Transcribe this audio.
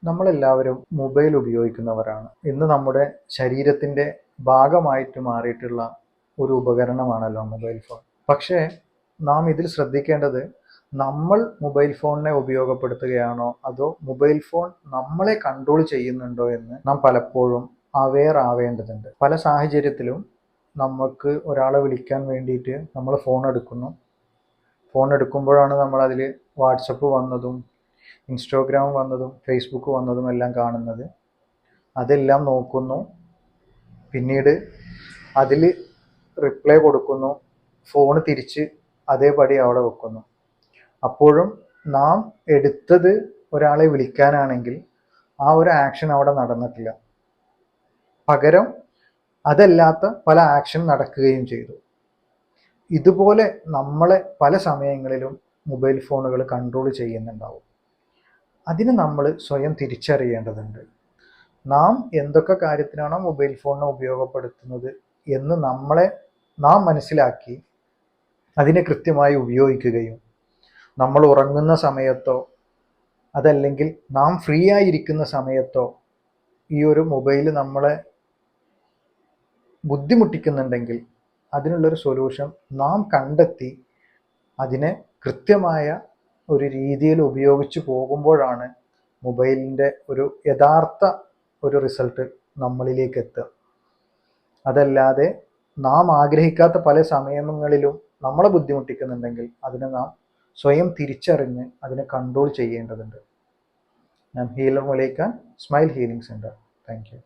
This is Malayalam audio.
നമ്മളെല്ലാവരും മൊബൈൽ ഉപയോഗിക്കുന്നവരാണ്. ഇന്ന് നമ്മുടെ ശരീരത്തിൻ്റെ ഭാഗമായിട്ട് മാറിയിട്ടുള്ള ഒരു ഉപകരണമാണല്ലോ മൊബൈൽ ഫോൺ. പക്ഷേ നാം ഇതിൽ ശ്രദ്ധിക്കേണ്ടത് നമ്മൾ മൊബൈൽ ഫോണിനെ ഉപയോഗപ്പെടുത്തുകയാണോ അതോ മൊബൈൽ ഫോൺ നമ്മളെ കൺട്രോൾ ചെയ്യുന്നുണ്ടോ എന്ന് നാം പലപ്പോഴും അവെയർ ആവേണ്ടതുണ്ട്. പല സാഹചര്യത്തിലും നമുക്ക് ഒരാളെ വിളിക്കാൻ വേണ്ടിയിട്ട് നമ്മൾ ഫോൺ എടുക്കുമ്പോഴാണ് നമ്മൾ അതിൽ വാട്സപ്പ് വന്നതും ഇൻസ്റ്റാഗ്രാം വന്നതും ഫേസ്ബുക്ക് വന്നതും എല്ലാം കാണുന്നത്. അതെല്ലാം നോക്കുന്നു, പിന്നീട് അതിൽ റിപ്ലൈ കൊടുക്കുന്നു, ഫോൺ തിരിച്ച് അതേപടി അവിടെ വെക്കുന്നു. അപ്പോഴും നാം എടുത്തത് ഒരാളെ വിളിക്കാനാണെങ്കിൽ ആ ഒരു ആക്ഷൻ അവിടെ നടന്നിട്ടില്ല, പകരം അതല്ലാത്ത പല ആക്ഷൻ നടക്കുകയും ചെയ്തു. ഇതുപോലെ നമ്മളെ പല സമയങ്ങളിലും മൊബൈൽ ഫോണുകൾ കൺട്രോൾ ചെയ്യുന്നുണ്ടാവും. അതിന് നമ്മൾ സ്വയം തിരിച്ചറിയേണ്ടതുണ്ട്. നാം എന്തൊക്കെ കാര്യത്തിനാണോ മൊബൈൽ ഫോണിനെ ഉപയോഗപ്പെടുത്തുന്നത് എന്ന് നാം മനസ്സിലാക്കി അതിനെ കൃത്യമായി ഉപയോഗിക്കുകയും നമ്മൾ ഉറങ്ങുന്ന സമയത്തോ അതല്ലെങ്കിൽ നാം ഫ്രീ ആയിരിക്കുന്ന സമയത്തോ ഈ ഒരു മൊബൈൽ നമ്മളെ ബുദ്ധിമുട്ടിക്കുന്നുണ്ടെങ്കിൽ അതിനുള്ളൊരു സൊല്യൂഷൻ നാം കണ്ടെത്തി അതിനെ കൃത്യമായ ഒരു രീതിയിൽ ഉപയോഗിച്ച് പോകുമ്പോഴാണ് മൊബൈലിൻ്റെ ഒരു യഥാർത്ഥ ഒരു റിസൾട്ട് നമ്മളിലേക്ക് എത്തുക. അതല്ലാതെ നാം ആഗ്രഹിക്കാത്ത പല സമയങ്ങളിലും നമ്മളെ ബുദ്ധിമുട്ടിക്കുന്നുണ്ടെങ്കിൽ അതിനെ നാം സ്വയം തിരിച്ചറിഞ്ഞ് അതിനെ കൺട്രോൾ ചെയ്യേണ്ടതുണ്ട്. ഞാൻ ഹീലർ മലൈക്കാൻ, smile healing centre. Thank U.